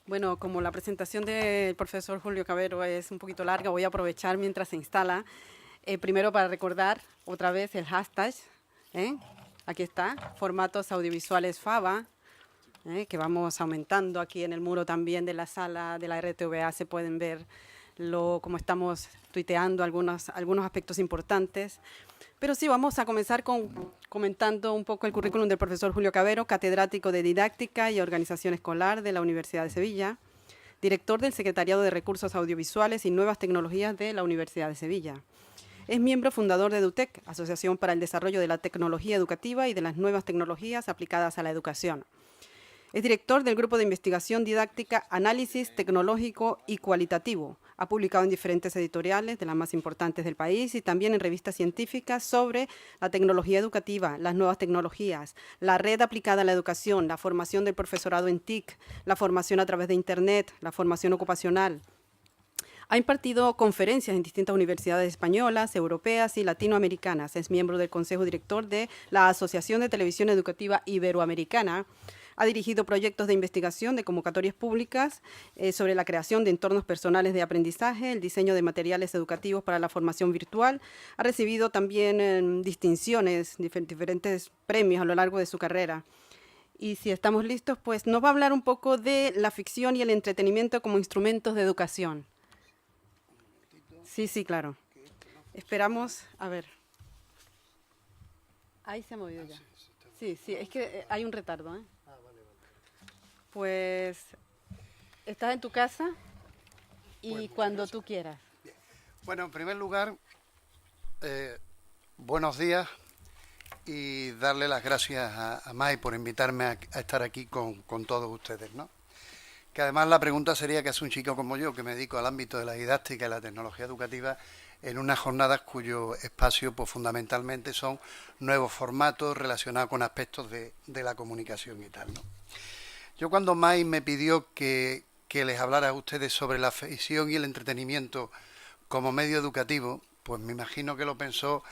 Bueno, como la presentación del profesor Julio Cavero es un poquito larga, voy a aprovechar mientras se instala. Primero para recordar otra vez el hashtag, ¿eh? Aquí está, formatos audiovisuales FABA, que vamos aumentando aquí en el muro también de la sala de la RTVA. Se pueden ver cómo estamos tuiteando algunos aspectos importantes. Pero sí, vamos a comenzar comentando un poco el currículum del profesor Julio Cavero, catedrático de Didáctica y Organización Escolar de la Universidad de Sevilla, director del Secretariado de Recursos Audiovisuales y Nuevas Tecnologías de la Universidad de Sevilla. Es miembro fundador de EduTech, Asociación para el Desarrollo de la Tecnología Educativa y de las Nuevas Tecnologías aplicadas a la educación. Es director del Grupo de Investigación Didáctica, Análisis Tecnológico y Cualitativo. Ha publicado en diferentes editoriales de las más importantes del país y también en revistas científicas sobre la tecnología educativa, las nuevas tecnologías, la red aplicada a la educación, la formación del profesorado en TIC, la formación a través de Internet, la formación ocupacional. Ha impartido conferencias en distintas universidades españolas, europeas y latinoamericanas. Es miembro del Consejo Director de la Asociación de Televisión Educativa Iberoamericana. Ha dirigido proyectos de investigación de convocatorias públicas sobre la creación de entornos personales de aprendizaje, el diseño de materiales educativos para la formación virtual. Ha recibido también distinciones, diferentes premios a lo largo de su carrera. Y si estamos listos, pues nos va a hablar un poco de la ficción y el entretenimiento como instrumentos de educación. Sí, claro. Esperamos, a ver. Ahí se ha movido ya. Sí, es que hay un retardo, ¿eh? Pues estás en tu casa y Pues cuando tú quieras. bueno, en primer lugar, buenos días y darle las gracias a Mai por invitarme a estar aquí con todos ustedes, ¿no? Que además la pregunta sería qué hace un chico como yo, que me dedico al ámbito de la didáctica y la tecnología educativa, en unas jornadas cuyo espacio pues fundamentalmente son nuevos formatos relacionados con aspectos de la comunicación y tal, ¿no? Yo cuando Mai me pidió que les hablara a ustedes sobre la ficción y el entretenimiento como medio educativo, pues me imagino que lo pensó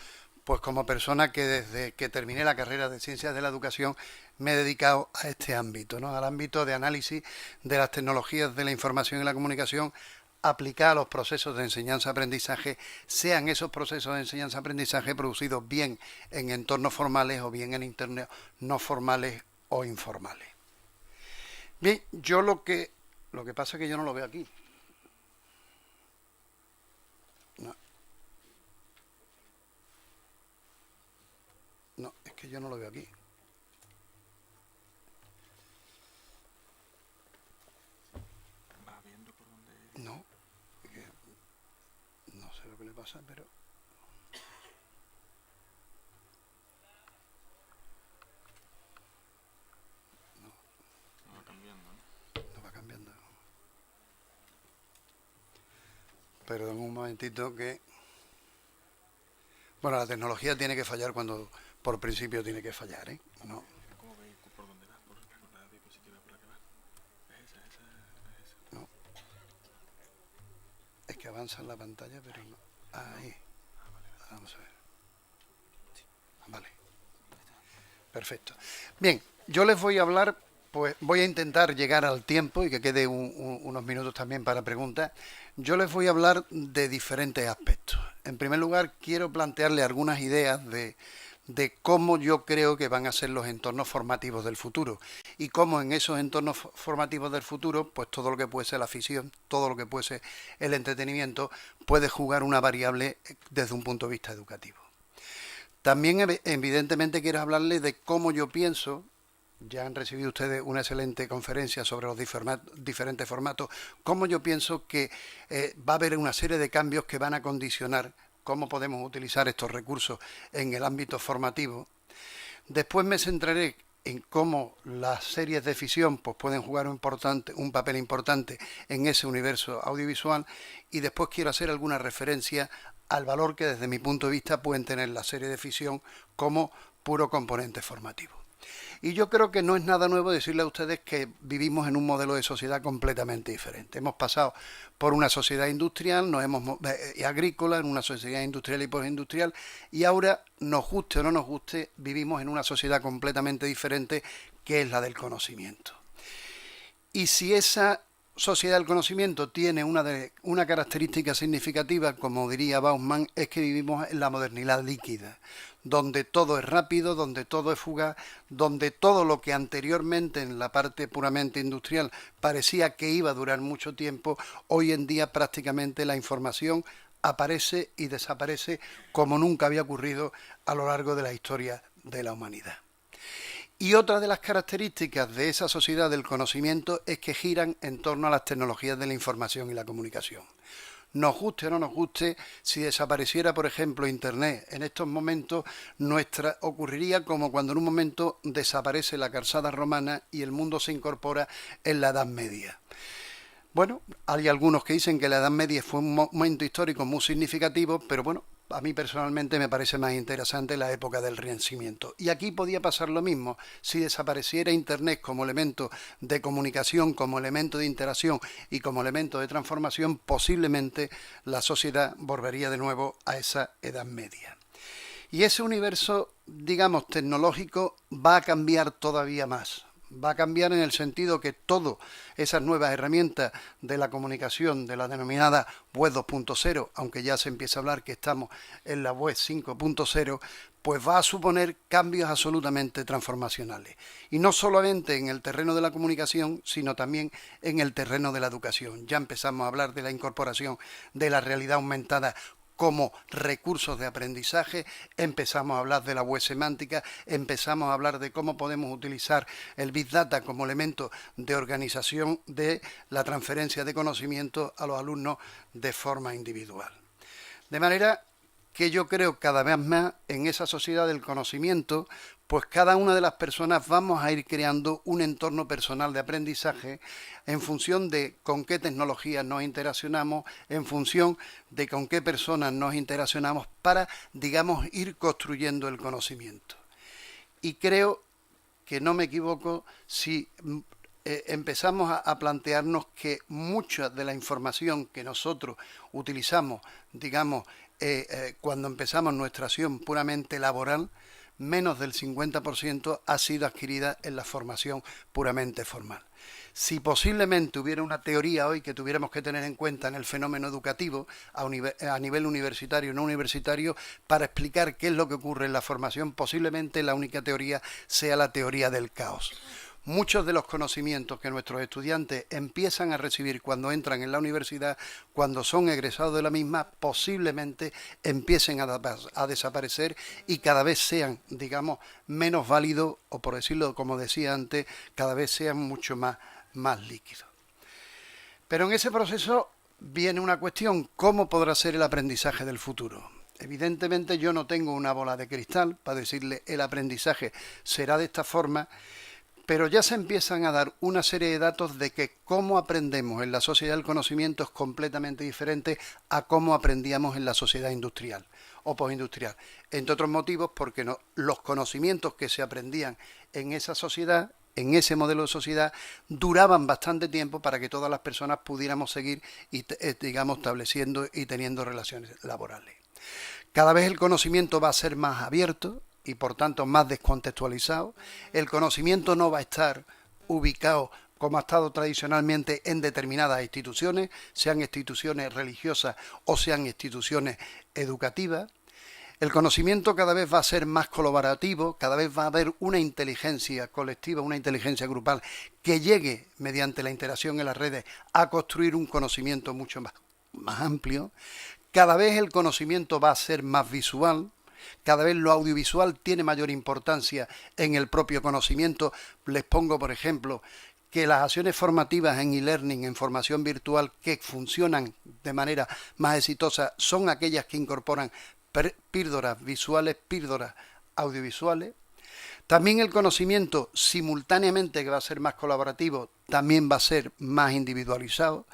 pues como persona que desde que terminé la carrera de Ciencias de la Educación me he dedicado a este ámbito, ¿no? Al ámbito de análisis de las tecnologías de la información y la comunicación aplicadas a los procesos de enseñanza-aprendizaje, sean esos procesos de enseñanza-aprendizaje producidos bien en entornos formales o bien en entornos no formales o informales. Bien, yo lo que pasa es que yo no lo veo aquí. No, no, es que yo no lo veo aquí. No, es que no sé lo que le pasa, pero no va cambiando. Perdón un momentito que... Bueno, la tecnología tiene que fallar cuando por principio tiene que fallar, ¿eh? No, no, es que avanza en la pantalla, pero no. Ahí, vamos a ver. Vale, perfecto. Bien, yo les voy a hablar, pues voy a intentar llegar al tiempo y que quede unos minutos también para preguntas. Yo les voy a hablar de diferentes aspectos. En primer lugar, quiero plantearle algunas ideas de cómo yo creo que van a ser los entornos formativos del futuro y cómo en esos entornos formativos del futuro, pues todo lo que puede ser la ficción, todo lo que puede ser el entretenimiento, puede jugar una variable desde un punto de vista educativo. También evidentemente quiero hablarles de cómo yo pienso. Ya han recibido ustedes una excelente conferencia sobre los diferentes formatos. Cómo yo pienso que va a haber una serie de cambios que van a condicionar cómo podemos utilizar estos recursos en el ámbito formativo. Después me centraré en cómo las series de ficción pues, pueden jugar un papel importante en ese universo audiovisual, y después quiero hacer alguna referencia al valor que desde mi punto de vista pueden tener las series de ficción como puro componente formativo. Y yo creo que no es nada nuevo decirle a ustedes que vivimos en un modelo de sociedad completamente diferente. Hemos pasado por una sociedad industrial, agrícola, en una sociedad industrial y postindustrial, y ahora, nos guste o no nos guste, vivimos en una sociedad completamente diferente, que es la del conocimiento. Y si esa sociedad del conocimiento tiene una característica significativa, como diría Bauman, es que vivimos en la modernidad líquida, donde todo es rápido, donde todo es fugaz, donde todo lo que anteriormente en la parte puramente industrial parecía que iba a durar mucho tiempo, hoy en día prácticamente la información aparece y desaparece como nunca había ocurrido a lo largo de la historia de la humanidad. Y otra de las características de esa sociedad del conocimiento es que giran en torno a las tecnologías de la información y la comunicación. Nos guste o no nos guste, si desapareciera, por ejemplo, Internet en estos momentos, ocurriría como cuando en un momento desaparece la calzada romana y el mundo se incorpora en la Edad Media. Bueno, hay algunos que dicen que la Edad Media fue un momento histórico muy significativo, pero bueno, a mí personalmente me parece más interesante la época del Renacimiento. Y aquí podía pasar lo mismo. Si desapareciera Internet como elemento de comunicación, como elemento de interacción y como elemento de transformación, posiblemente la sociedad volvería de nuevo a esa Edad Media. Y ese universo, digamos, tecnológico va a cambiar todavía más. Va a cambiar en el sentido que todas esas nuevas herramientas de la comunicación, de la denominada web 2.0, aunque ya se empieza a hablar que estamos en la web 5.0, pues va a suponer cambios absolutamente transformacionales. Y no solamente en el terreno de la comunicación, sino también en el terreno de la educación. Ya empezamos a hablar de la incorporación de la realidad aumentada como recursos de aprendizaje, empezamos a hablar de la web semántica, empezamos a hablar de cómo podemos utilizar el Big Data como elemento de organización de la transferencia de conocimiento a los alumnos de forma individual. De manera que yo creo cada vez más en esa sociedad del conocimiento, pues cada una de las personas vamos a ir creando un entorno personal de aprendizaje en función de con qué tecnologías nos interaccionamos, en función de con qué personas nos interaccionamos para, digamos, ir construyendo el conocimiento. Y creo que no me equivoco si empezamos a plantearnos que mucha de la información que nosotros utilizamos, digamos, cuando empezamos nuestra acción puramente laboral, menos del 50% ha sido adquirida en la formación puramente formal. Si posiblemente hubiera una teoría hoy que tuviéramos que tener en cuenta en el fenómeno educativo a nivel universitario y no universitario para explicar qué es lo que ocurre en la formación, posiblemente la única teoría sea la teoría del caos. Muchos de los conocimientos que nuestros estudiantes empiezan a recibir cuando entran en la universidad, cuando son egresados de la misma, posiblemente empiecen a desaparecer y cada vez sean, digamos, menos válidos o, por decirlo como decía antes, cada vez sean mucho más líquidos. Pero en ese proceso viene una cuestión: ¿cómo podrá ser el aprendizaje del futuro? Evidentemente yo no tengo una bola de cristal para decirle el aprendizaje será de esta forma, pero ya se empiezan a dar una serie de datos de que cómo aprendemos en la sociedad del conocimiento es completamente diferente a cómo aprendíamos en la sociedad industrial o postindustrial. Entre otros motivos porque los conocimientos que se aprendían en esa sociedad, en ese modelo de sociedad, duraban bastante tiempo para que todas las personas pudiéramos seguir digamos, estableciendo y teniendo relaciones laborales. Cada vez el conocimiento va a ser más abierto y por tanto más descontextualizado. El conocimiento no va a estar ubicado como ha estado tradicionalmente en determinadas instituciones, sean instituciones religiosas o sean instituciones educativas. El conocimiento cada vez va a ser más colaborativo, cada vez va a haber una inteligencia colectiva, una inteligencia grupal que llegue mediante la interacción en las redes a construir un conocimiento mucho más amplio. Cada vez el conocimiento va a ser más visual. Cada vez lo audiovisual tiene mayor importancia en el propio conocimiento. Les pongo, por ejemplo, que las acciones formativas en e-learning, en formación virtual, que funcionan de manera más exitosa, son aquellas que incorporan píldoras visuales, píldoras audiovisuales. También el conocimiento, simultáneamente que va a ser más colaborativo, también va a ser más individualizado.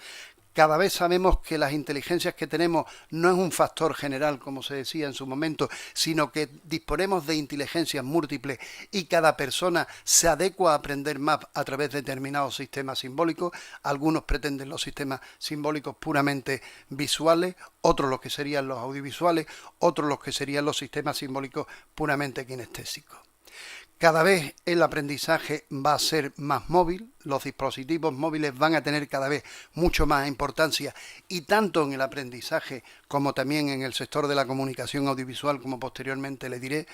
Cada vez sabemos que las inteligencias que tenemos no es un factor general, como se decía en su momento, sino que disponemos de inteligencias múltiples y cada persona se adecua a aprender más a través de determinados sistemas simbólicos. Algunos pretenden los sistemas simbólicos puramente visuales, otros los que serían los audiovisuales, otros los que serían los sistemas simbólicos puramente kinestésicos. Cada vez el aprendizaje va a ser más móvil, los dispositivos móviles van a tener cada vez mucho más importancia, y tanto en el aprendizaje como también en el sector de la comunicación audiovisual, como posteriormente le diré,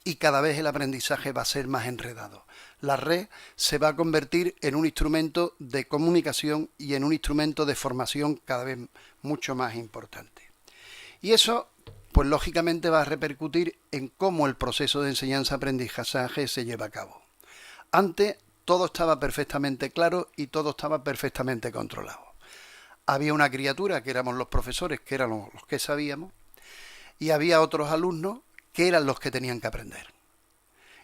y cada vez el aprendizaje va a ser más enredado. La red se va a convertir en un instrumento de comunicación y en un instrumento de formación cada vez mucho más importante. Y eso, pues lógicamente va a repercutir en cómo el proceso de enseñanza-aprendizaje se lleva a cabo. Antes todo estaba perfectamente claro y todo estaba perfectamente controlado. Había una criatura que éramos los profesores, que eran los que sabíamos, y había otros alumnos que eran los que tenían que aprender.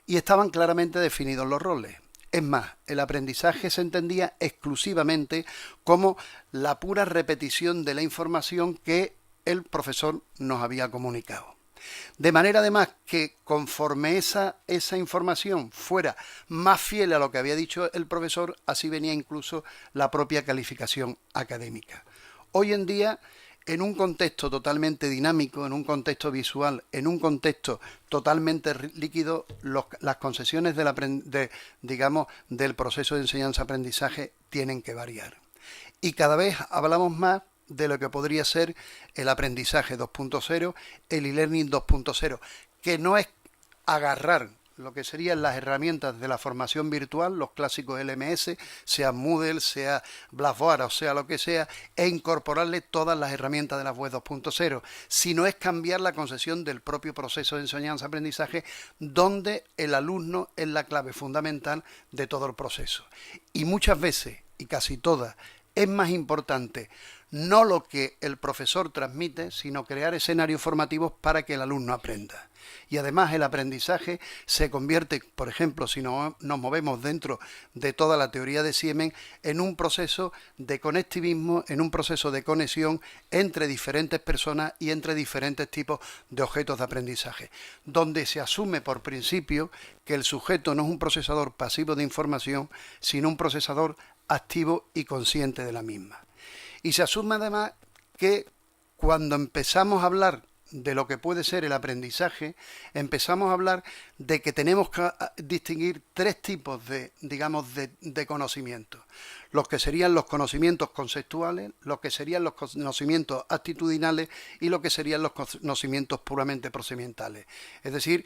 Y estaban claramente definidos los roles. Es más, el aprendizaje se entendía exclusivamente como la pura repetición de la información que el profesor nos había comunicado. De manera además que conforme esa información fuera más fiel a lo que había dicho el profesor, así venía incluso la propia calificación académica. Hoy en día, en un contexto totalmente dinámico, en un contexto visual, en un contexto totalmente líquido, las concesiones del proceso de enseñanza-aprendizaje tienen que variar. Y cada vez hablamos más de lo que podría ser el aprendizaje 2.0, el e-learning 2.0, que no es agarrar lo que serían las herramientas de la formación virtual, los clásicos LMS, sea Moodle, sea Blackboard o sea lo que sea, e incorporarle todas las herramientas de la web 2.0, sino es cambiar la concepción del propio proceso de enseñanza-aprendizaje, donde el alumno es la clave fundamental de todo el proceso. Y muchas veces, y casi todas, es más importante no lo que el profesor transmite, sino crear escenarios formativos para que el alumno aprenda. Y además el aprendizaje se convierte, por ejemplo, si nos movemos dentro de toda la teoría de Siemens, en un proceso de conectivismo, en un proceso de conexión entre diferentes personas y entre diferentes tipos de objetos de aprendizaje, donde se asume por principio que el sujeto no es un procesador pasivo de información, sino un procesador activo y consciente de la misma. Y se asume además que cuando empezamos a hablar de lo que puede ser el aprendizaje, empezamos a hablar de que tenemos que distinguir tres tipos de conocimientos. Los que serían los conocimientos conceptuales, los que serían los conocimientos actitudinales y lo que serían los conocimientos puramente procedimentales. Es decir,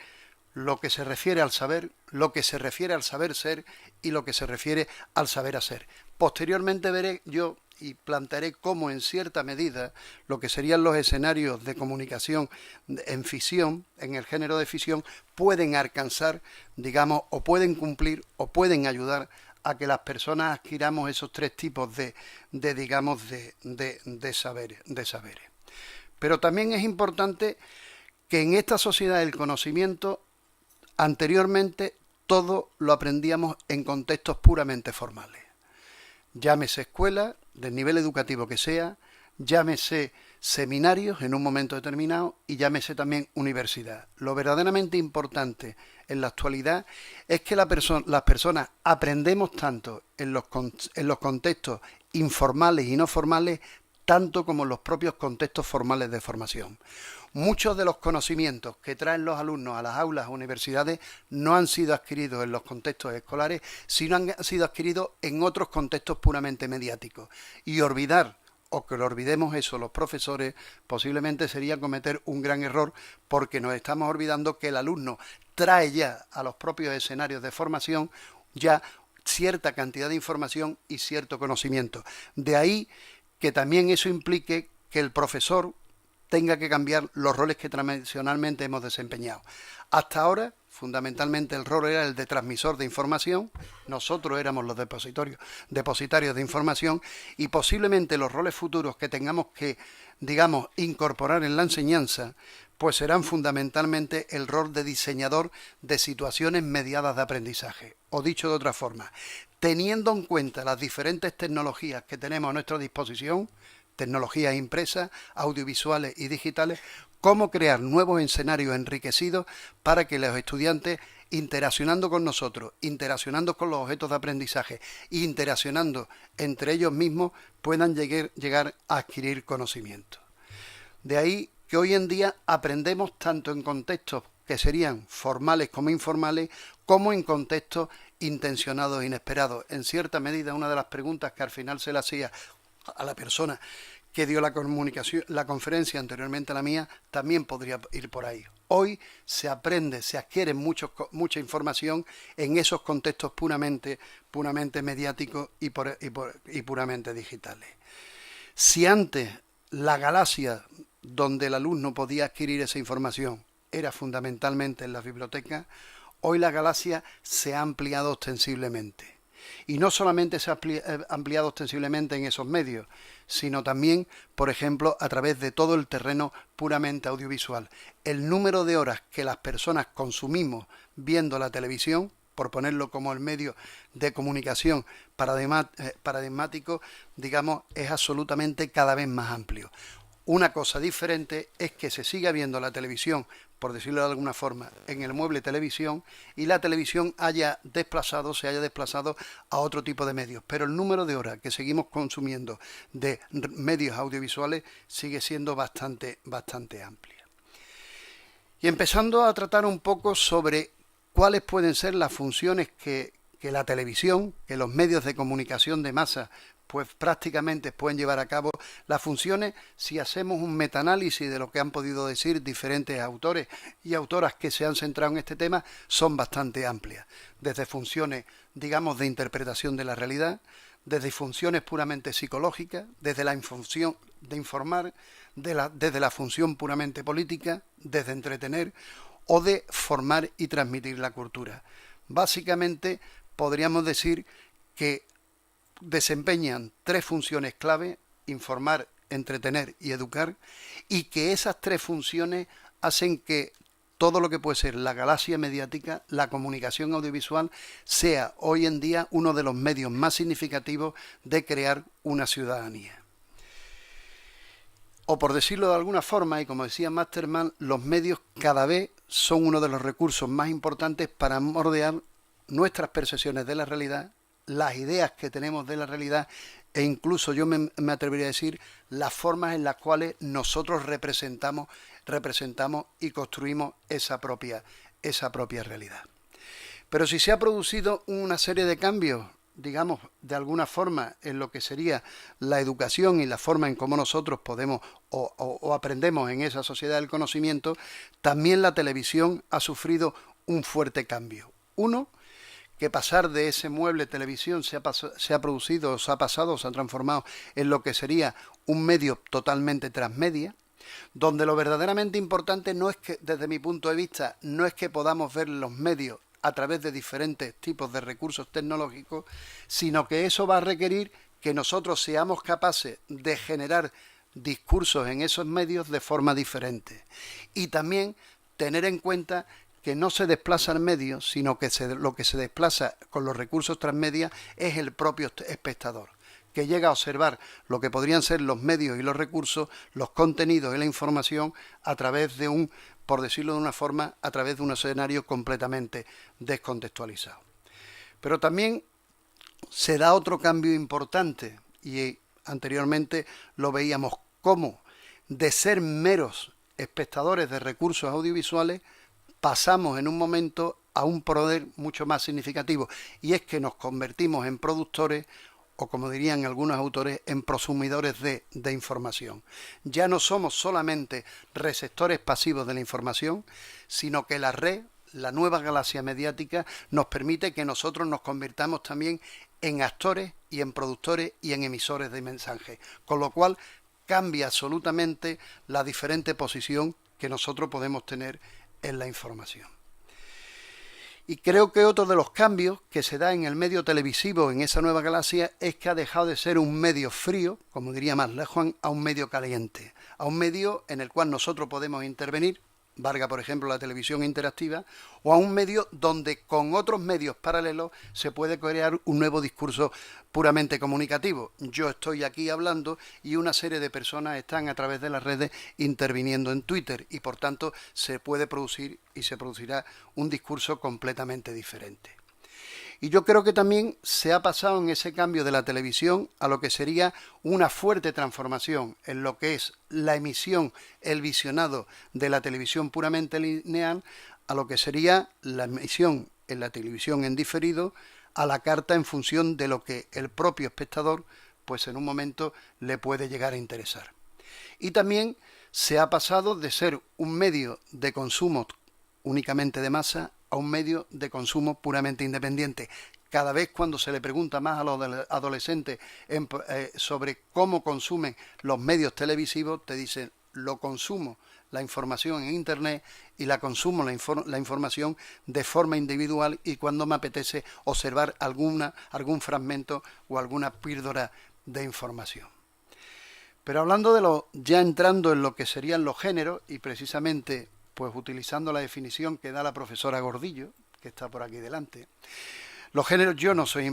lo que se refiere al saber, lo que se refiere al saber ser y lo que se refiere al saber hacer. Posteriormente veré yo y plantearé cómo en cierta medida lo que serían los escenarios de comunicación en ficción, en el género de ficción, pueden alcanzar, o pueden cumplir o pueden ayudar a que las personas adquiramos esos tres tipos de saberes. Pero también es importante que en esta sociedad del conocimiento, anteriormente todo lo aprendíamos en contextos puramente formales. Llámese escuela, del nivel educativo que sea, llámese seminarios en un momento determinado y llámese también universidad. Lo verdaderamente importante en la actualidad es que las personas aprendemos tanto en los contextos informales y no formales, tanto como en los propios contextos formales de formación. Muchos de los conocimientos que traen los alumnos a las aulas o universidades no han sido adquiridos en los contextos escolares, sino han sido adquiridos en otros contextos puramente mediáticos. Y olvidar, o que lo olvidemos eso los profesores, posiblemente sería cometer un gran error, porque nos estamos olvidando que el alumno trae ya a los propios escenarios de formación ya cierta cantidad de información y cierto conocimiento. De ahí que también eso implique que el profesor tenga que cambiar los roles que tradicionalmente hemos desempeñado. Hasta ahora, fundamentalmente, el rol era el de transmisor de información, nosotros éramos los depositarios de información, y posiblemente los roles futuros que tengamos que, incorporar en la enseñanza, pues serán fundamentalmente el rol de diseñador de situaciones mediadas de aprendizaje. O dicho de otra forma, teniendo en cuenta las diferentes tecnologías que tenemos a nuestra disposición, tecnologías impresas, audiovisuales y digitales, cómo crear nuevos escenarios enriquecidos para que los estudiantes, interaccionando con nosotros, interaccionando con los objetos de aprendizaje e interaccionando entre ellos mismos, puedan llegar a adquirir conocimiento. De ahí que hoy en día aprendemos tanto en contextos que serían formales como informales, como en contextos intencionados e inesperados. En cierta medida, una de las preguntas que al final se le hacía a la persona que dio la conferencia anteriormente a la mía, también podría ir por ahí. Hoy se aprende, se adquiere mucha información en esos contextos puramente mediáticos y puramente digitales. Si antes la galaxia donde el alumno podía adquirir esa información era fundamentalmente en las bibliotecas, hoy la galaxia se ha ampliado ostensiblemente. Y no solamente se ha ampliado ostensiblemente en esos medios, sino también, por ejemplo, a través de todo el terreno puramente audiovisual. El número de horas que las personas consumimos viendo la televisión, por ponerlo como el medio de comunicación paradigmático, digamos, es absolutamente cada vez más amplio. Una cosa diferente es que se siga viendo la televisión, por decirlo de alguna forma, en el mueble televisión, y la televisión se haya desplazado a otro tipo de medios. Pero el número de horas que seguimos consumiendo de medios audiovisuales sigue siendo bastante amplio. Y empezando a tratar un poco sobre cuáles pueden ser las funciones que la televisión, que los medios de comunicación de masa, pues prácticamente pueden llevar a cabo. Las funciones, si hacemos un metaanálisis de lo que han podido decir diferentes autores y autoras que se han centrado en este tema, son bastante amplias. Desde funciones, digamos, de interpretación de la realidad, desde funciones puramente psicológicas, desde la función de informar, desde la función puramente política, desde entretener o de formar y transmitir la cultura. Básicamente, podríamos decir que desempeñan tres funciones clave: informar, entretener y educar, y que esas tres funciones hacen que todo lo que puede ser la galaxia mediática, la comunicación audiovisual, sea hoy en día uno de los medios más significativos de crear una ciudadanía. O por decirlo de alguna forma, y como decía Masterman, los medios cada vez son uno de los recursos más importantes para moldear nuestras percepciones de la realidad, las ideas que tenemos de la realidad e incluso yo me atrevería a decir las formas en las cuales nosotros representamos y construimos esa propia realidad. Pero si se ha producido una serie de cambios, digamos, de alguna forma en lo que sería la educación y la forma en cómo nosotros podemos o aprendemos en esa sociedad del conocimiento, también la televisión ha sufrido un fuerte cambio. Uno, que pasar de ese mueble televisión se ha transformado en lo que sería un medio totalmente transmedia, donde lo verdaderamente importante no es que, desde mi punto de vista, no es que podamos ver los medios a través de diferentes tipos de recursos tecnológicos, sino que eso va a requerir que nosotros seamos capaces de generar discursos en esos medios de forma diferente. Y también tener en cuenta que no se desplaza el medio, sino que lo que se desplaza con los recursos transmedia es el propio espectador, que llega a observar lo que podrían ser los medios y los recursos, los contenidos y la información a través de por decirlo de una forma, a través de un escenario completamente descontextualizado. Pero también se da otro cambio importante, y anteriormente lo veíamos como de ser meros espectadores de recursos audiovisuales, pasamos en un momento a un poder mucho más significativo, y es que nos convertimos en productores, o como dirían algunos autores, en prosumidores de información. Ya no somos solamente receptores pasivos de la información, sino que la red, la nueva galaxia mediática, nos permite que nosotros nos convirtamos también en actores y en productores y en emisores de mensajes, con lo cual cambia absolutamente la diferente posición que nosotros podemos tener en la información. Y creo que otro de los cambios que se da en el medio televisivo en esa nueva galaxia es que ha dejado de ser un medio frío, como diría Marlene Juan, a un medio caliente, a un medio en el cual nosotros podemos intervenir, valga por ejemplo la televisión interactiva, o a un medio donde con otros medios paralelos se puede crear un nuevo discurso puramente comunicativo. Yo estoy aquí hablando y una serie de personas están a través de las redes interviniendo en Twitter, y por tanto se puede producir y se producirá un discurso completamente diferente. Y yo creo que también se ha pasado en ese cambio de la televisión a lo que sería una fuerte transformación en lo que es la emisión, el visionado de la televisión puramente lineal, a lo que sería la emisión en la televisión en diferido, a la carta en función de lo que el propio espectador, pues en un momento le puede llegar a interesar. Y también se ha pasado de ser un medio de consumo únicamente de masa a un medio de consumo puramente independiente. Cada vez cuando se le pregunta más a los adolescentes sobre cómo consumen los medios televisivos, te dicen, lo consumo la información en internet y la consumo la información de forma individual y cuando me apetece observar algún fragmento o alguna píldora de información. Pero hablando ya entrando en lo que serían los géneros y precisamente pues utilizando la definición que da la profesora Gordillo, que está por aquí delante, los géneros, yo no soy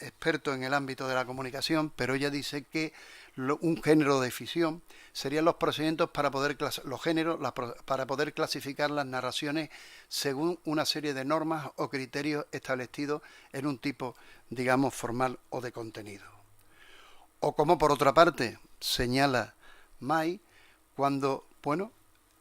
experto en el ámbito de la comunicación, pero ella dice que un género de ficción serían los procedimientos para poder clasificar las narraciones según una serie de normas o criterios establecidos en un tipo, digamos, formal o de contenido. O como por otra parte señala May, cuando,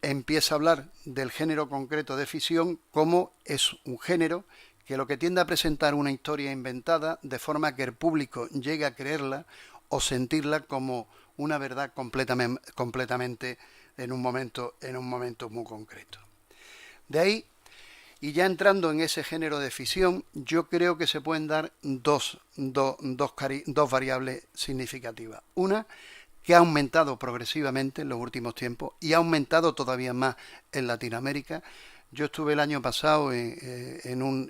empieza a hablar del género concreto de ficción como es un género que lo que tiende a presentar una historia inventada de forma que el público llegue a creerla o sentirla como una verdad completamente en un momento muy concreto. De ahí, y ya entrando en ese género de ficción, yo creo que se pueden dar dos variables significativas. Una, que ha aumentado progresivamente en los últimos tiempos y ha aumentado todavía más en Latinoamérica. Yo estuve el año pasado en un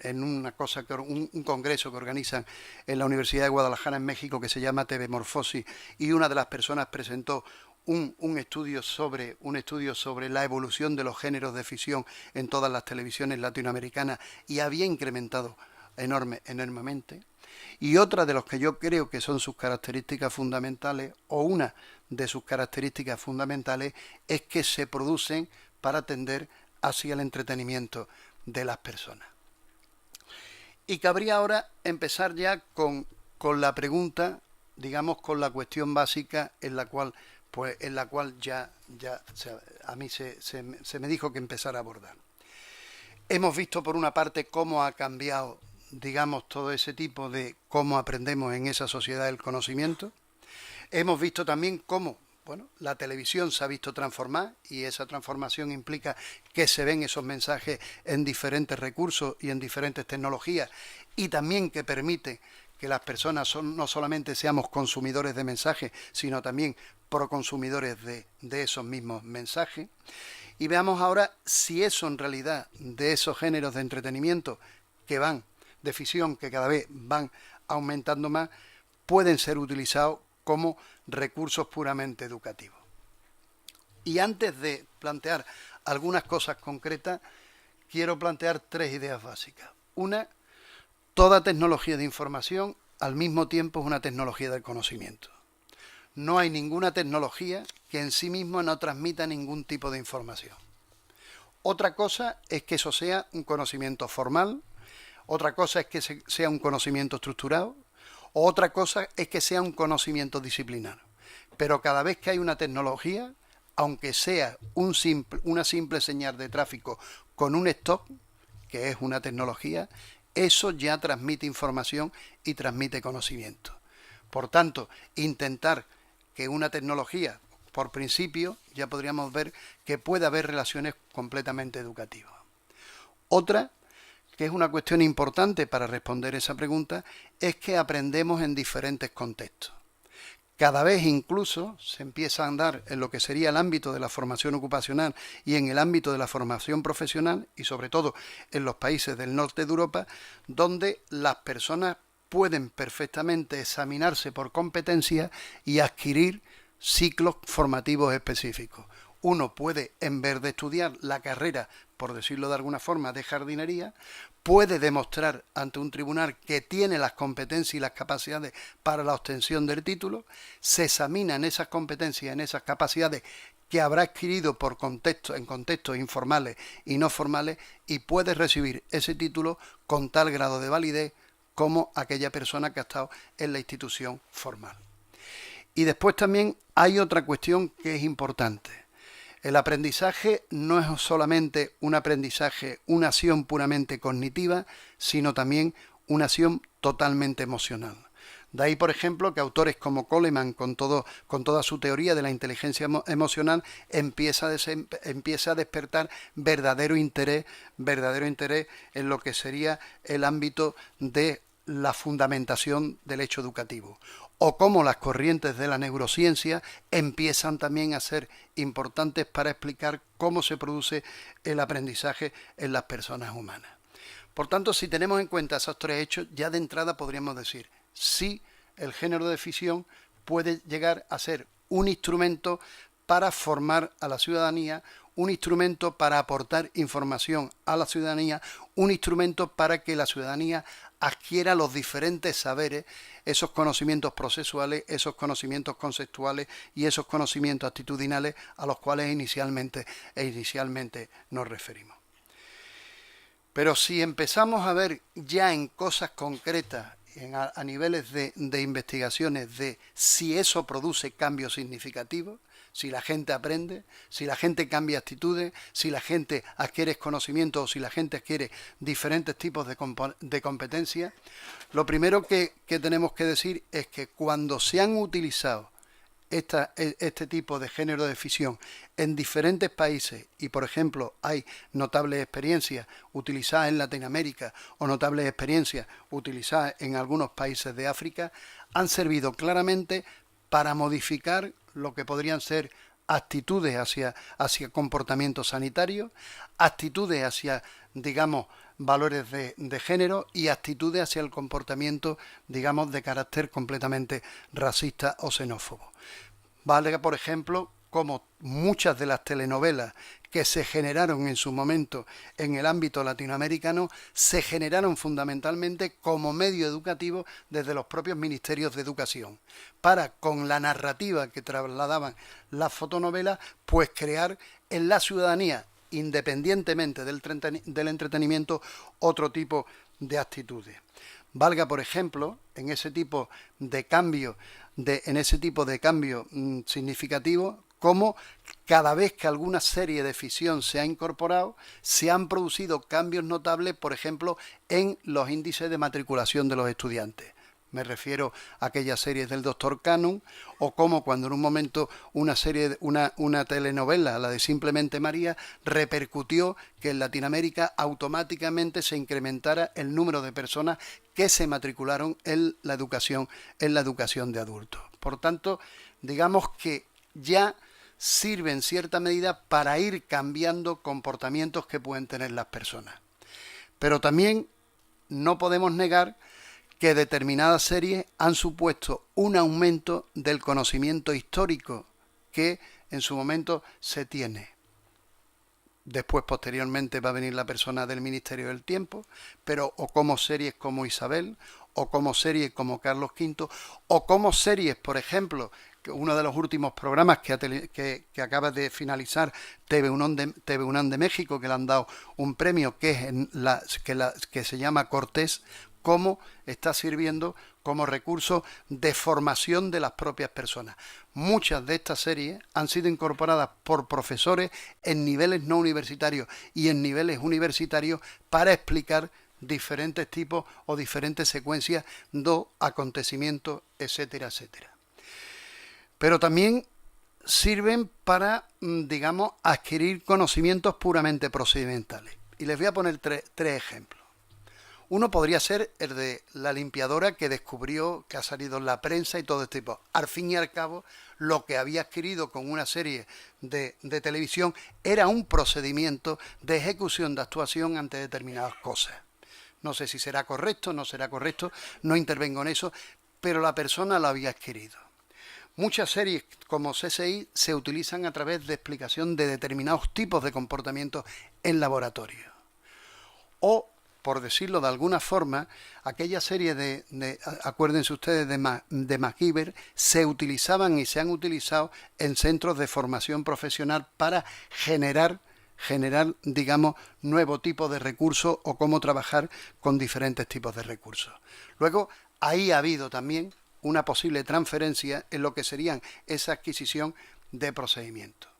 congreso que organizan en la Universidad de Guadalajara en México que se llama TV Morfosis y una de las personas presentó un estudio sobre la evolución de los géneros de ficción en todas las televisiones latinoamericanas y había incrementado enormemente. Y otra de los que yo creo que son sus características fundamentales, o una de sus características fundamentales, es que se producen para atender hacia el entretenimiento de las personas. Y cabría ahora empezar ya con la pregunta, digamos, con la cuestión básica en la cual ya a mí se me dijo que empezara a abordar. Hemos visto por una parte cómo ha cambiado, digamos, todo ese tipo de cómo aprendemos en esa sociedad del conocimiento. Hemos visto también cómo la televisión se ha visto transformar y esa transformación implica que se ven esos mensajes en diferentes recursos y en diferentes tecnologías y también que permite que las personas no solamente seamos consumidores de mensajes, sino también proconsumidores de esos mismos mensajes. Y veamos ahora si eso en realidad de esos géneros de entretenimiento de ficción que cada vez van aumentando más, pueden ser utilizados como recursos puramente educativos. Y antes de plantear algunas cosas concretas, quiero plantear tres ideas básicas. Una, toda tecnología de información al mismo tiempo es una tecnología del conocimiento. No hay ninguna tecnología que en sí misma no transmita ningún tipo de información. Otra cosa es que eso sea un conocimiento formal, otra cosa es que sea un conocimiento estructurado, otra cosa es que sea un conocimiento disciplinar. Pero cada vez que hay una tecnología, aunque sea una simple señal de tráfico con un stop, que es una tecnología, eso ya transmite información y transmite conocimiento. Por tanto, intentar que una tecnología, por principio, ya podríamos ver que puede haber relaciones completamente educativas. Otra, que es una cuestión importante para responder esa pregunta, es que aprendemos en diferentes contextos. Cada vez incluso se empieza a andar en lo que sería el ámbito de la formación ocupacional y en el ámbito de la formación profesional y sobre todo en los países del norte de Europa, donde las personas pueden perfectamente examinarse por competencias y adquirir ciclos formativos específicos. Uno puede, en vez de estudiar la carrera, por decirlo de alguna forma, de jardinería, puede demostrar ante un tribunal que tiene las competencias y las capacidades para la obtención del título, se examinan esas competencias, en esas capacidades que habrá adquirido en contextos informales y no formales y puede recibir ese título con tal grado de validez como aquella persona que ha estado en la institución formal. Y después también hay otra cuestión que es importante. El aprendizaje no es solamente un aprendizaje, una acción puramente cognitiva, sino también una acción totalmente emocional. De ahí, por ejemplo, que autores como Coleman, con toda su teoría de la inteligencia emocional, empieza a despertar verdadero interés en lo que sería el ámbito de la fundamentación del hecho educativo. O cómo las corrientes de la neurociencia empiezan también a ser importantes para explicar cómo se produce el aprendizaje en las personas humanas. Por tanto, si tenemos en cuenta esos tres hechos, ya de entrada podríamos decir, sí, el género de ficción puede llegar a ser un instrumento para formar a la ciudadanía, un instrumento para aportar información a la ciudadanía, un instrumento para que la ciudadanía adquiera los diferentes saberes, esos conocimientos procesuales, esos conocimientos conceptuales y esos conocimientos actitudinales a los cuales inicialmente nos referimos. Pero si empezamos a ver ya en cosas concretas, a niveles de investigaciones de si eso produce cambios significativos, si la gente aprende, si la gente cambia actitudes, si la gente adquiere conocimientos o si la gente adquiere diferentes tipos de competencias, lo primero que tenemos que decir es que cuando se han utilizado este tipo de género de ficción en diferentes países y, por ejemplo, hay notables experiencias utilizadas en Latinoamérica o notables experiencias utilizadas en algunos países de África, han servido claramente para modificar lo que podrían ser actitudes hacia comportamientos sanitarios, actitudes hacia, digamos, valores de género y actitudes hacia el comportamiento, digamos, de carácter completamente racista o xenófobo. Vale, por ejemplo, como muchas de las telenovelas que se generaron en su momento en el ámbito latinoamericano se generaron fundamentalmente como medio educativo desde los propios ministerios de educación, para, con la narrativa que trasladaban las fotonovelas, pues crear en la ciudadanía, independientemente del entretenimiento, otro tipo de actitudes. Valga, por ejemplo, en ese tipo de cambio significativo, como cada vez que alguna serie de ficción se ha incorporado, se han producido cambios notables, por ejemplo, en los índices de matriculación de los estudiantes. Me refiero a aquellas series del Dr. Cannon, o como cuando en un momento una telenovela, la de Simplemente María, repercutió que en Latinoamérica automáticamente se incrementara el número de personas que se matricularon en la educación de adultos. Por tanto, digamos que ya sirve en cierta medida para ir cambiando comportamientos que pueden tener las personas. Pero también no podemos negar que determinadas series han supuesto un aumento del conocimiento histórico que en su momento se tiene. Después, posteriormente, va a venir la persona del Ministerio del Tiempo, pero o como series como Isabel, o como series como Carlos V, o como series, por ejemplo, uno de los últimos programas que acaba de finalizar TV UNAM de México, que le han dado un premio, que se llama Cortés, cómo está sirviendo como recurso de formación de las propias personas. Muchas de estas series han sido incorporadas por profesores en niveles no universitarios y en niveles universitarios para explicar diferentes tipos o diferentes secuencias de acontecimientos, etcétera, etcétera. Pero también sirven para, digamos, adquirir conocimientos puramente procedimentales. Y les voy a poner tres ejemplos. Uno podría ser el de la limpiadora que descubrió, que ha salido en la prensa y todo este tipo. Al fin y al cabo, lo que había adquirido con una serie de televisión era un procedimiento de ejecución de actuación ante determinadas cosas. No sé si será correcto, no será correcto, no intervengo en eso, pero la persona lo había adquirido. Muchas series como CSI se utilizan a través de explicación de determinados tipos de comportamientos en laboratorio. O, por decirlo de alguna forma, aquella serie acuérdense ustedes, de MacGyver, se utilizaban y se han utilizado en centros de formación profesional para generar, digamos, nuevo tipo de recursos o cómo trabajar con diferentes tipos de recursos. Luego, ahí ha habido también una posible transferencia en lo que serían esa adquisición de procedimientos.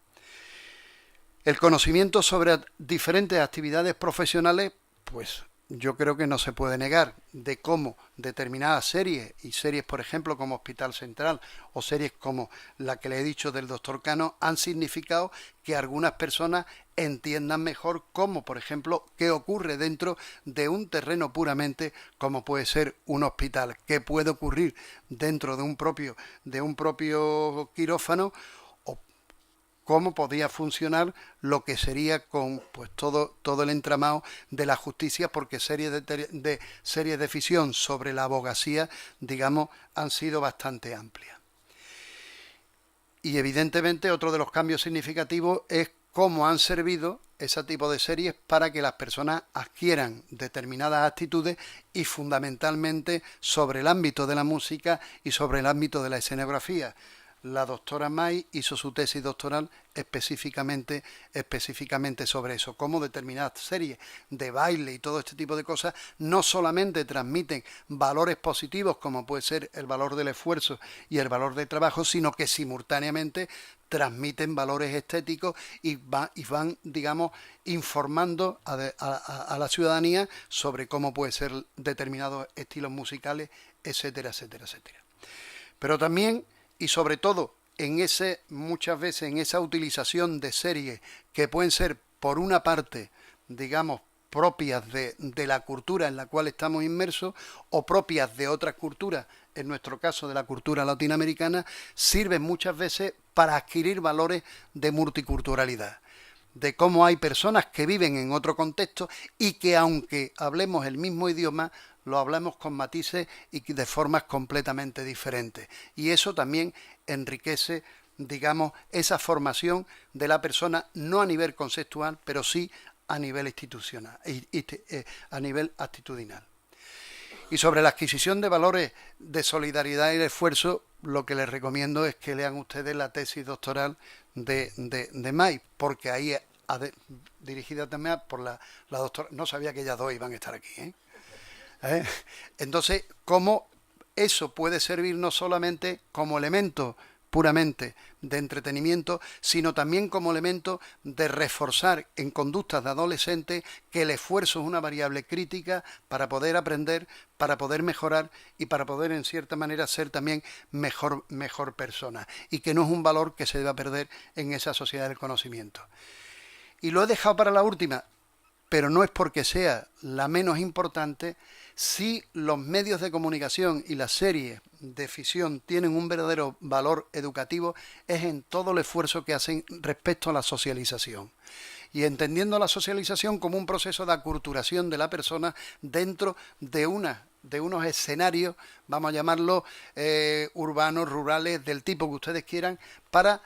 El conocimiento sobre diferentes actividades profesionales, pues yo creo que no se puede negar de cómo determinadas series, y series por ejemplo como Hospital Central o series como la que le he dicho del doctor Cano, han significado que algunas personas entiendan mejor cómo, por ejemplo, qué ocurre dentro de un terreno puramente como puede ser un hospital, qué puede ocurrir dentro de un propio quirófano, cómo podía funcionar lo que sería con pues todo el entramado de la justicia, porque series de ficción sobre la abogacía, digamos, han sido bastante amplias. Y evidentemente otro de los cambios significativos es cómo han servido ese tipo de series para que las personas adquieran determinadas actitudes, y fundamentalmente sobre el ámbito de la música y sobre el ámbito de la escenografía. La doctora May hizo su tesis doctoral específicamente sobre eso, cómo determinadas series de baile y todo este tipo de cosas no solamente transmiten valores positivos como puede ser el valor del esfuerzo y el valor del trabajo, sino que simultáneamente transmiten valores estéticos y van, digamos, informando a la ciudadanía sobre cómo puede ser determinados estilos musicales, etcétera, etcétera, etcétera. Pero también y sobre todo muchas veces en esa utilización de series que pueden ser por una parte, digamos, propias de la cultura en la cual estamos inmersos o propias de otras culturas, en nuestro caso de la cultura latinoamericana, sirven muchas veces para adquirir valores de multiculturalidad, de cómo hay personas que viven en otro contexto y que aunque hablemos el mismo idioma, lo hablamos con matices y de formas completamente diferentes. Y eso también enriquece, digamos, esa formación de la persona, no a nivel conceptual, pero sí a nivel institucional, a nivel actitudinal. Y sobre la adquisición de valores de solidaridad y de esfuerzo, lo que les recomiendo es que lean ustedes la tesis doctoral de May, porque ahí dirigida también por la doctora, no sabía que ellas dos iban a estar aquí, Entonces, cómo eso puede servir no solamente como elemento puramente de entretenimiento, sino también como elemento de reforzar en conductas de adolescentes que el esfuerzo es una variable crítica para poder aprender, para poder mejorar y para poder en cierta manera ser también mejor persona, y que no es un valor que se deba perder en esa sociedad del conocimiento. Y lo he dejado para la última, pero no es porque sea la menos importante. Si los medios de comunicación y las series de ficción tienen un verdadero valor educativo, es en todo el esfuerzo que hacen respecto a la socialización. Y entendiendo la socialización como un proceso de aculturación de la persona dentro de unos escenarios, vamos a llamarlo urbanos, rurales, del tipo que ustedes quieran, para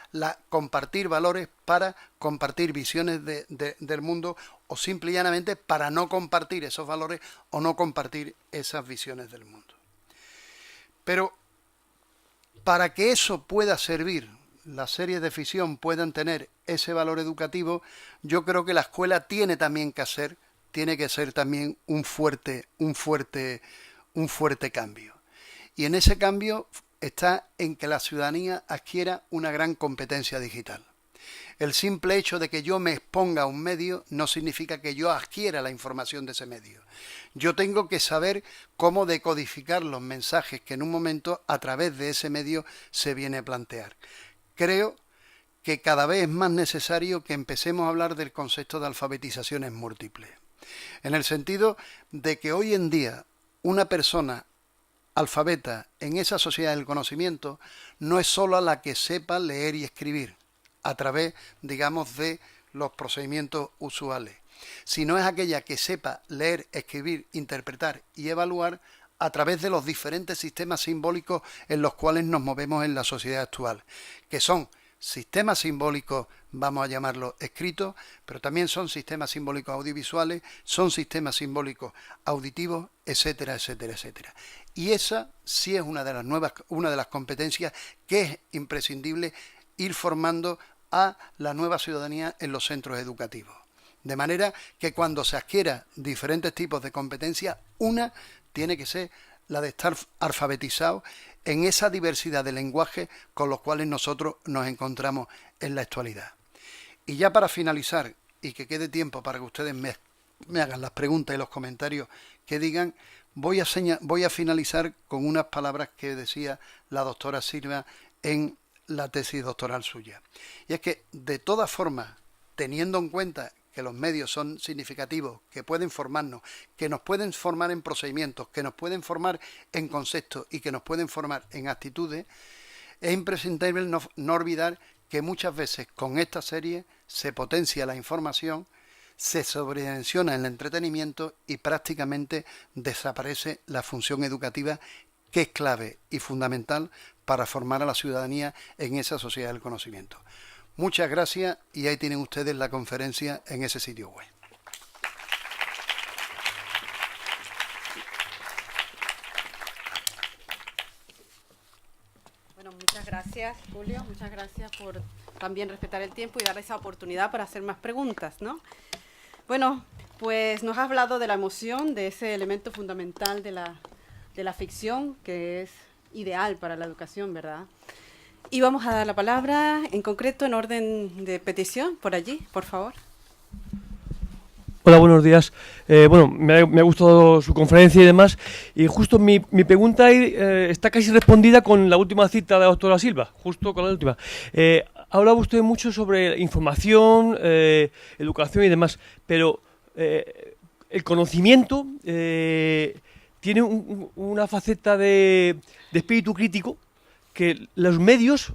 compartir valores, para compartir visiones del mundo, o simple y llanamente para no compartir esos valores o no compartir esas visiones del mundo. Pero para que eso pueda servir, las series de ficción puedan tener ese valor educativo, yo creo que la escuela tiene que ser también un fuerte cambio. Y en ese cambio está en que la ciudadanía adquiera una gran competencia digital. El simple hecho de que yo me exponga a un medio no significa que yo adquiera la información de ese medio. Yo tengo que saber cómo decodificar los mensajes que en un momento a través de ese medio se viene a plantear. Creo que cada vez es más necesario que empecemos a hablar del concepto de alfabetizaciones múltiples. En el sentido de que hoy en día una persona alfabeta en esa sociedad del conocimiento no es solo la que sepa leer y escribir a través, digamos, de los procedimientos usuales, sino es aquella que sepa leer, escribir, interpretar y evaluar a través de los diferentes sistemas simbólicos en los cuales nos movemos en la sociedad actual, que son sistemas simbólicos, vamos a llamarlos escritos, pero también son sistemas simbólicos audiovisuales, son sistemas simbólicos auditivos, etcétera, etcétera, etcétera. Y esa sí es una de las competencias que es imprescindible ir formando a la nueva ciudadanía en los centros educativos. De manera que cuando se adquiera diferentes tipos de competencias, una tiene que ser la de estar alfabetizado en esa diversidad de lenguajes con los cuales nosotros nos encontramos en la actualidad. Y ya para finalizar, y que quede tiempo para que ustedes me hagan las preguntas y los comentarios que digan, voy a finalizar con unas palabras que decía la doctora Silva en la tesis doctoral suya. Y es que, de todas formas, teniendo en cuenta que los medios son significativos, que pueden formarnos, que nos pueden formar en procedimientos, que nos pueden formar en conceptos y que nos pueden formar en actitudes, es imprescindible no olvidar que muchas veces con esta serie se potencia la información, se sobredimensiona el entretenimiento y prácticamente desaparece la función educativa, que es clave y fundamental para formar a la ciudadanía en esa sociedad del conocimiento. Muchas gracias, y ahí tienen ustedes la conferencia en ese sitio web. Bueno, muchas gracias, Julio. Muchas gracias por también respetar el tiempo y dar esa oportunidad para hacer más preguntas, ¿no? Bueno, pues nos has hablado de la emoción, de ese elemento fundamental de la ficción, que es ideal para la educación, ¿verdad? Y vamos a dar la palabra, en concreto, en orden de petición, por allí, por favor. Hola, buenos días. Bueno, me ha gustado su conferencia y demás. Y justo mi pregunta ahí, está casi respondida con la última cita de la doctora Silva, justo con la última. Ha hablado usted mucho sobre información, educación y demás, pero el conocimiento tiene una faceta de espíritu crítico que los medios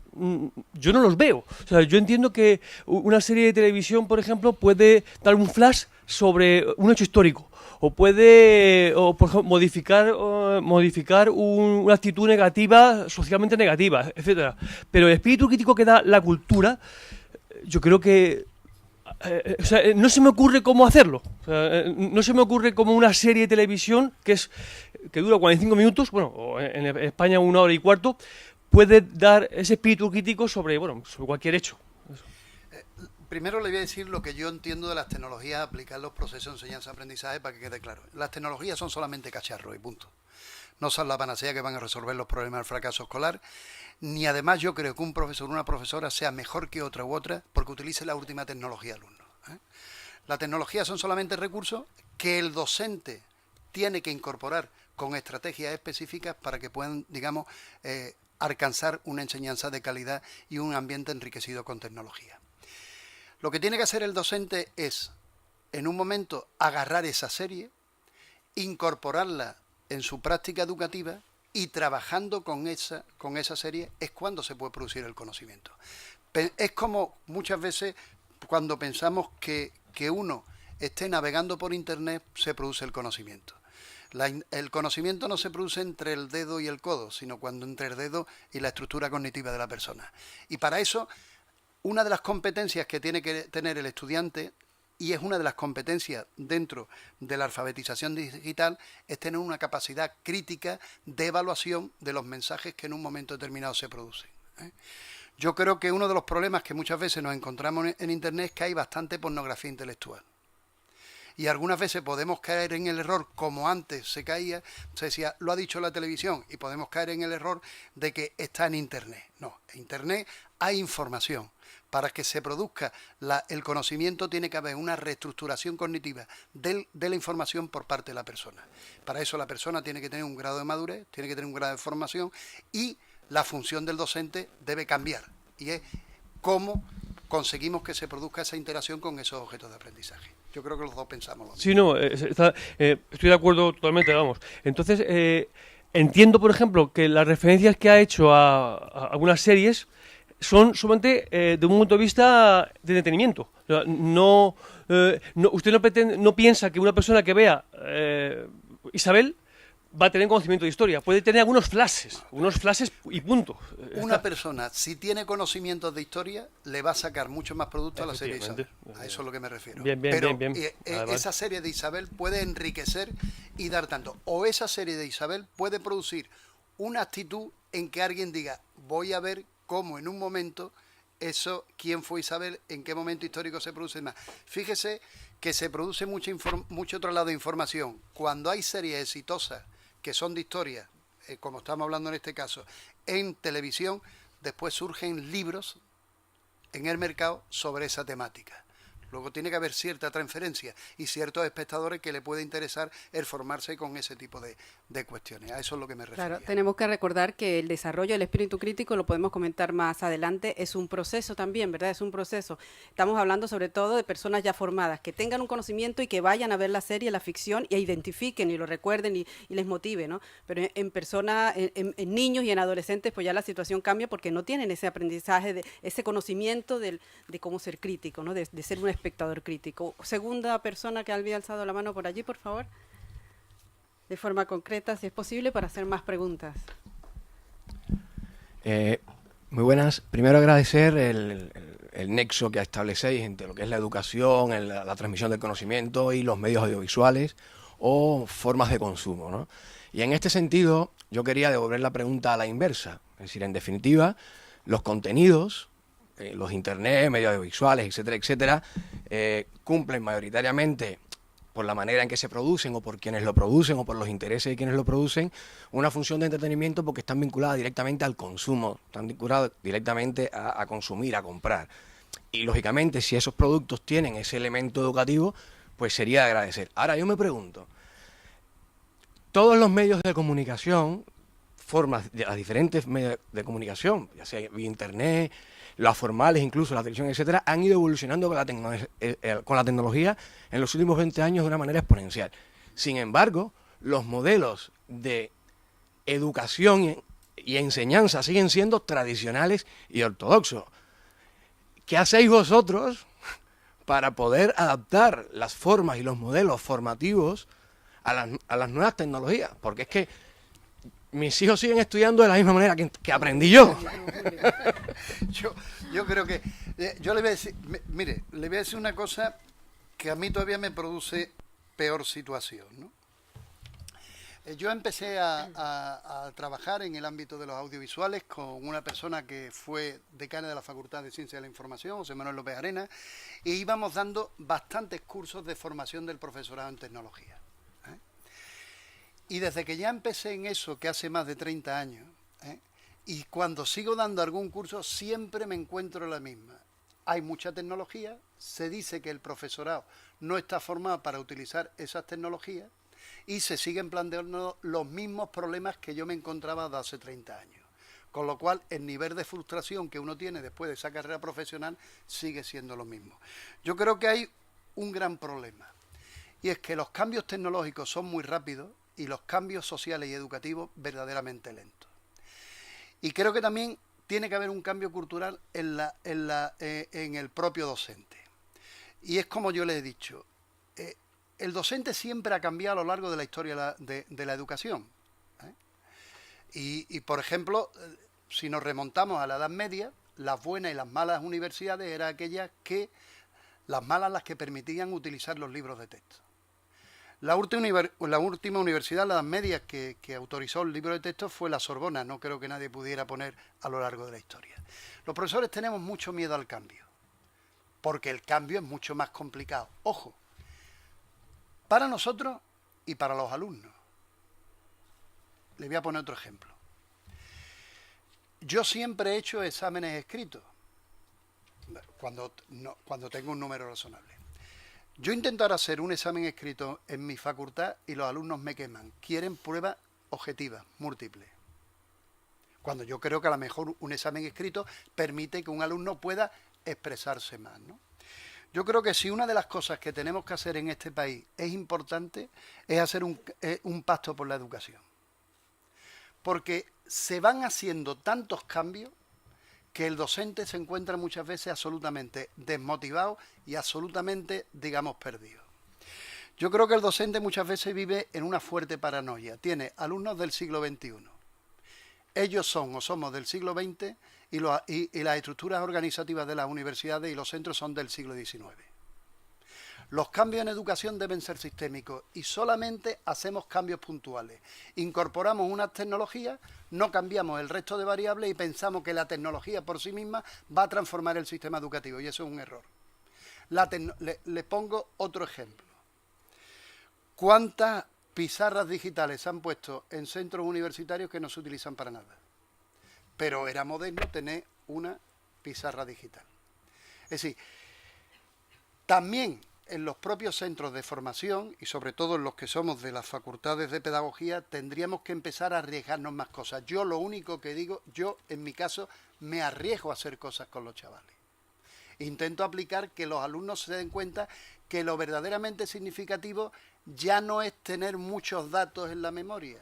yo no los veo. O sea, yo entiendo que una serie de televisión, por ejemplo, puede dar un flash sobre un hecho histórico, o puede, por ejemplo, modificar una actitud negativa, socialmente negativa, etcétera. Pero el espíritu crítico que da la cultura, yo creo que o sea, no se me ocurre cómo hacerlo. O sea, no se me ocurre como una serie de televisión que dura 45 minutos, bueno, o en España 1 hora y cuarto, puede dar ese espíritu crítico sobre cualquier hecho. Primero le voy a decir lo que yo entiendo de las tecnologías aplicar los procesos de enseñanza-aprendizaje para que quede claro. Las tecnologías son solamente cacharros y punto. No son la panacea que van a resolver los problemas del fracaso escolar, ni además yo creo que un profesor o una profesora sea mejor que otra u otra porque utilice la última tecnología alumno. La tecnología son solamente recursos que el docente tiene que incorporar con estrategias específicas para que puedan, digamos, alcanzar una enseñanza de calidad y un ambiente enriquecido con tecnología. Lo que tiene que hacer el docente es, en un momento, agarrar esa serie, incorporarla en su práctica educativa y trabajando con esa serie es cuando se puede producir el conocimiento. Es como muchas veces cuando pensamos que uno esté navegando por Internet se produce el conocimiento. El conocimiento no se produce entre el dedo y el codo, sino cuando entre el dedo y la estructura cognitiva de la persona. Y para eso, una de las competencias que tiene que tener el estudiante, y es una de las competencias dentro de la alfabetización digital, es tener una capacidad crítica de evaluación de los mensajes que en un momento determinado se producen. Yo creo que uno de los problemas que muchas veces nos encontramos en Internet es que hay bastante pornografía intelectual. Y algunas veces podemos caer en el error, como antes se caía, se decía, lo ha dicho la televisión, y podemos caer en el error de que está en Internet. No, en Internet hay información. Para que se produzca el conocimiento tiene que haber una reestructuración cognitiva de la información por parte de la persona. Para eso la persona tiene que tener un grado de madurez, tiene que tener un grado de formación y la función del docente debe cambiar. Y es cómo conseguimos que se produzca esa interacción con esos objetos de aprendizaje. Yo creo que los dos pensamos lo mismo. Sí, no, estoy de acuerdo totalmente, vamos. Entonces, entiendo, por ejemplo, que las referencias que ha hecho a algunas series son solamente de un punto de vista de entretenimiento. Usted no piensa que una persona que vea Isabel va a tener conocimiento de historia. Puede tener algunos flashes y punto. Una persona, si tiene conocimientos de historia, le va a sacar mucho más producto a la serie de Isabel. A eso es lo que me refiero. Bien. Esa serie de Isabel puede enriquecer y dar tanto. O esa serie de Isabel puede producir una actitud en que alguien diga, voy a ver cómo en un momento eso, quién fue Isabel, en qué momento histórico se produce más. Fíjese que se produce mucho otro lado de información. Cuando hay series exitosas que son de historia, como estamos hablando en este caso, en televisión, después surgen libros en el mercado sobre esa temática. Luego tiene que haber cierta transferencia y ciertos espectadores que le puede interesar el formarse con ese tipo de cuestiones. A eso es lo que me refería. Claro, tenemos que recordar que el desarrollo del espíritu crítico, lo podemos comentar más adelante, es un proceso también, ¿verdad? Es un proceso. Estamos hablando sobre todo de personas ya formadas, que tengan un conocimiento y que vayan a ver la serie, la ficción, y identifiquen y lo recuerden y les motive, ¿no? Pero en personas, en niños y en adolescentes, pues ya la situación cambia porque no tienen ese aprendizaje, ese conocimiento de cómo ser crítico, ¿no? De ser un espectador crítico. Segunda persona que había alzado la mano por allí, por favor. De forma concreta, si es posible, para hacer más preguntas. Muy buenas. Primero agradecer el nexo que establecéis entre lo que es la educación, la transmisión del conocimiento y los medios audiovisuales o formas de consumo, ¿no? Y en este sentido, yo quería devolver la pregunta a la inversa. Es decir, en definitiva, los contenidos, los internet, medios audiovisuales, etcétera, etcétera, cumplen mayoritariamente, por la manera en que se producen o por quienes lo producen o por los intereses de quienes lo producen, una función de entretenimiento porque están vinculadas directamente al consumo, están vinculadas directamente a consumir, a comprar. Y lógicamente, si esos productos tienen ese elemento educativo, pues sería de agradecer. Ahora yo me pregunto, todos los medios de comunicación, formas de las diferentes medios de comunicación, ya sea vía internet, las formales, incluso la televisión, etcétera, han ido evolucionando con la tecnología en los últimos 20 años de una manera exponencial. Sin embargo, los modelos de educación y enseñanza siguen siendo tradicionales y ortodoxos. ¿Qué hacéis vosotros para poder adaptar las formas y los modelos formativos a las nuevas tecnologías? Porque es que mis hijos siguen estudiando de la misma manera que aprendí yo. Yo creo que... yo le voy a decir... Mire, le voy a decir una cosa que a mí todavía me produce peor situación, ¿no? Yo empecé a trabajar en el ámbito de los audiovisuales con una persona que fue decana de la Facultad de Ciencias de la Información, José Manuel López Arenas, y íbamos dando bastantes cursos de formación del profesorado en tecnología. Y desde que ya empecé en eso, que hace más de 30 años, y cuando sigo dando algún curso, siempre me encuentro la misma. Hay mucha tecnología, se dice que el profesorado no está formado para utilizar esas tecnologías, y se siguen planteando los mismos problemas que yo me encontraba de hace 30 años. Con lo cual, el nivel de frustración que uno tiene después de esa carrera profesional sigue siendo lo mismo. Yo creo que hay un gran problema, y es que los cambios tecnológicos son muy rápidos, y los cambios sociales y educativos verdaderamente lentos. Y creo que también tiene que haber un cambio cultural en el propio docente. Y es como yo le he dicho, el docente siempre ha cambiado a lo largo de la historia de la educación. Y, por ejemplo, si nos remontamos a la Edad Media, las buenas y las malas universidades eran aquellas que, las malas las que permitían utilizar los libros de texto. La última universidad, la Edad Media, que autorizó el libro de texto fue la Sorbona. No creo que nadie pudiera poner a lo largo de la historia. Los profesores tenemos mucho miedo al cambio, porque el cambio es mucho más complicado. Ojo, para nosotros y para los alumnos. Le voy a poner otro ejemplo. Yo siempre he hecho exámenes escritos, cuando tengo un número razonable. Yo intento ahora hacer un examen escrito en mi facultad y los alumnos me queman. Quieren pruebas objetivas, múltiples. Cuando yo creo que a lo mejor un examen escrito permite que un alumno pueda expresarse más, ¿no? Yo creo que si una de las cosas que tenemos que hacer en este país es importante, es hacer un pacto por la educación. Porque se van haciendo tantos cambios que el docente se encuentra muchas veces absolutamente desmotivado y absolutamente, digamos, perdido. Yo creo que el docente muchas veces vive en una fuerte paranoia. Tiene alumnos del siglo XXI. Ellos son o somos del siglo XX y las estructuras organizativas de las universidades y los centros son del siglo XIX. Los cambios en educación deben ser sistémicos y solamente hacemos cambios puntuales. Incorporamos unas tecnologías, no cambiamos el resto de variables y pensamos que la tecnología por sí misma va a transformar el sistema educativo, y eso es un error. Le pongo otro ejemplo. ¿Cuántas pizarras digitales se han puesto en centros universitarios que no se utilizan para nada? Pero era moderno tener una pizarra digital. Es decir, también en los propios centros de formación, y sobre todo en los que somos de las facultades de pedagogía, tendríamos que empezar a arriesgarnos más cosas. Yo lo único que digo, yo en mi caso me arriesgo a hacer cosas con los chavales. Intento aplicar que los alumnos se den cuenta que lo verdaderamente significativo ya no es tener muchos datos en la memoria.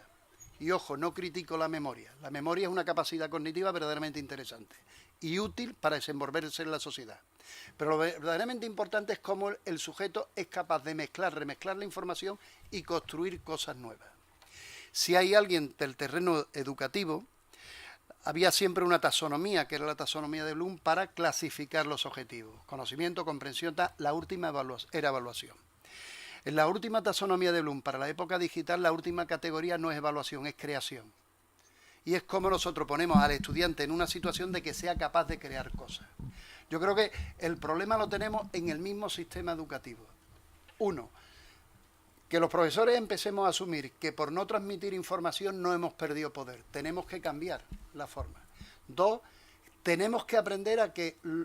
Y ojo, no critico la memoria. La memoria es una capacidad cognitiva verdaderamente interesante y útil para desenvolverse en la sociedad. Pero lo verdaderamente importante es cómo el sujeto es capaz de mezclar, remezclar la información y construir cosas nuevas. Si hay alguien del terreno educativo, había siempre una taxonomía, que era la taxonomía de Bloom, para clasificar los objetivos. Conocimiento, comprensión, la última era evaluación. En la última taxonomía de Bloom, para la época digital, la última categoría no es evaluación, es creación. Y es como nosotros ponemos al estudiante en una situación de que sea capaz de crear cosas. Yo creo que el problema lo tenemos en el mismo sistema educativo. Uno, que los profesores empecemos a asumir que por no transmitir información no hemos perdido poder. Tenemos que cambiar la forma. Dos, tenemos que aprender a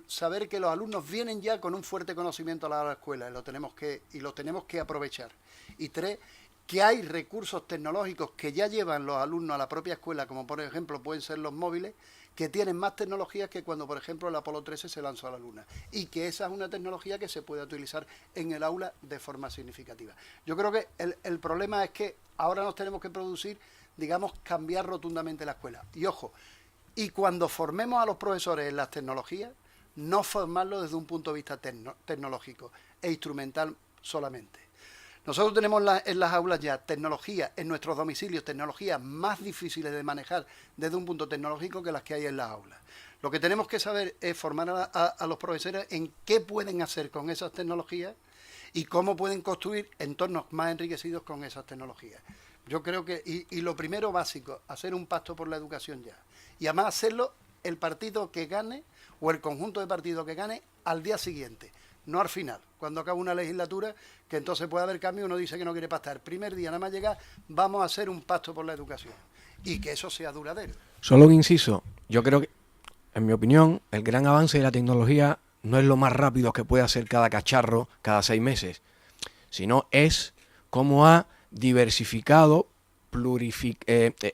saber que los alumnos vienen ya con un fuerte conocimiento a la escuela y lo tenemos que aprovechar. Y tres, que hay recursos tecnológicos que ya llevan los alumnos a la propia escuela, como por ejemplo pueden ser los móviles, que tienen más tecnologías que cuando, por ejemplo, el Apolo 13 se lanzó a la Luna. Y que esa es una tecnología que se puede utilizar en el aula de forma significativa. Yo creo que el problema es que ahora nos tenemos que producir, digamos, cambiar rotundamente la escuela. Y ojo, y cuando formemos a los profesores en las tecnologías, no formarlos desde un punto de vista tecnológico e instrumental solamente. Nosotros tenemos en las aulas ya tecnologías, en nuestros domicilios, tecnologías más difíciles de manejar desde un punto tecnológico que las que hay en las aulas. Lo que tenemos que saber es formar a los profesores en qué pueden hacer con esas tecnologías y cómo pueden construir entornos más enriquecidos con esas tecnologías. Yo creo que, y lo primero básico, hacer un pacto por la educación ya. Y además hacerlo el partido que gane o el conjunto de partidos que gane al día siguiente. No al final, cuando acabe una legislatura, que entonces puede haber cambio, uno dice que no quiere pactar. El primer día, nada más llegar, vamos a hacer un pacto por la educación. Y que eso sea duradero. Solo un inciso. Yo creo que, en mi opinión, el gran avance de la tecnología no es lo más rápido que puede hacer cada cacharro cada 6 meses, sino es cómo ha diversificado,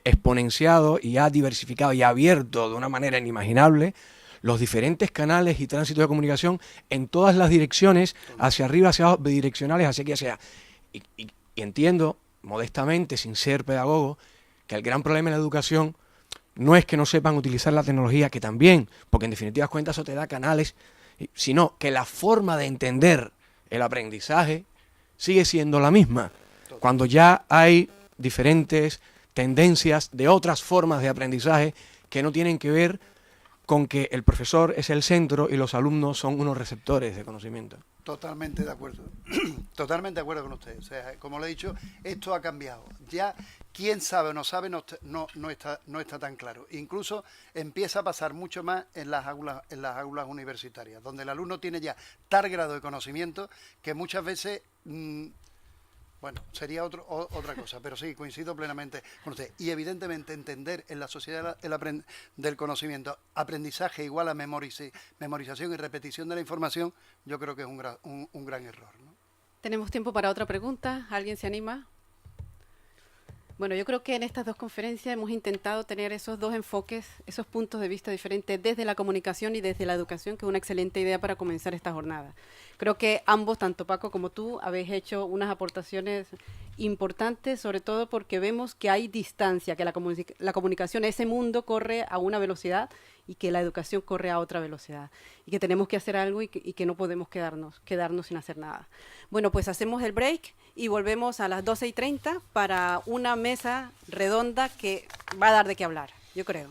exponenciado y ha diversificado y abierto de una manera inimaginable los diferentes canales y tránsitos de comunicación en todas las direcciones, hacia arriba, hacia abajo, bidireccionales, hacia aquí, hacia allá. Y entiendo, modestamente, sin ser pedagogo, que el gran problema en la educación no es que no sepan utilizar la tecnología, que también, porque en definitiva cuentas eso te da canales, sino que la forma de entender el aprendizaje sigue siendo la misma. Cuando ya hay diferentes tendencias de otras formas de aprendizaje que no tienen que ver con que el profesor es el centro y los alumnos son unos receptores de conocimiento. Totalmente de acuerdo. Totalmente de acuerdo con usted. O sea, como le he dicho, esto ha cambiado. Ya quién sabe o no sabe no está tan claro. Incluso empieza a pasar mucho más en las aulas universitarias, donde el alumno tiene ya tal grado de conocimiento que muchas veces bueno, sería otra cosa, pero sí, coincido plenamente con usted. Y evidentemente entender en la sociedad del conocimiento, aprendizaje igual a memorización y repetición de la información, yo creo que es un gran error, ¿no? Tenemos tiempo para otra pregunta. ¿Alguien se anima? Bueno, yo creo que en estas dos conferencias hemos intentado tener esos dos enfoques, esos puntos de vista diferentes desde la comunicación y desde la educación, que es una excelente idea para comenzar esta jornada. Creo que ambos, tanto Paco como tú, habéis hecho unas aportaciones importantes, sobre todo porque vemos que hay distancia, que la comunicación, ese mundo corre a una velocidad y que la educación corre a otra velocidad y que tenemos que hacer algo y que no podemos quedarnos sin hacer nada. Bueno, pues hacemos el break y volvemos a las 12:30 para una mesa redonda que va a dar de qué hablar, yo creo.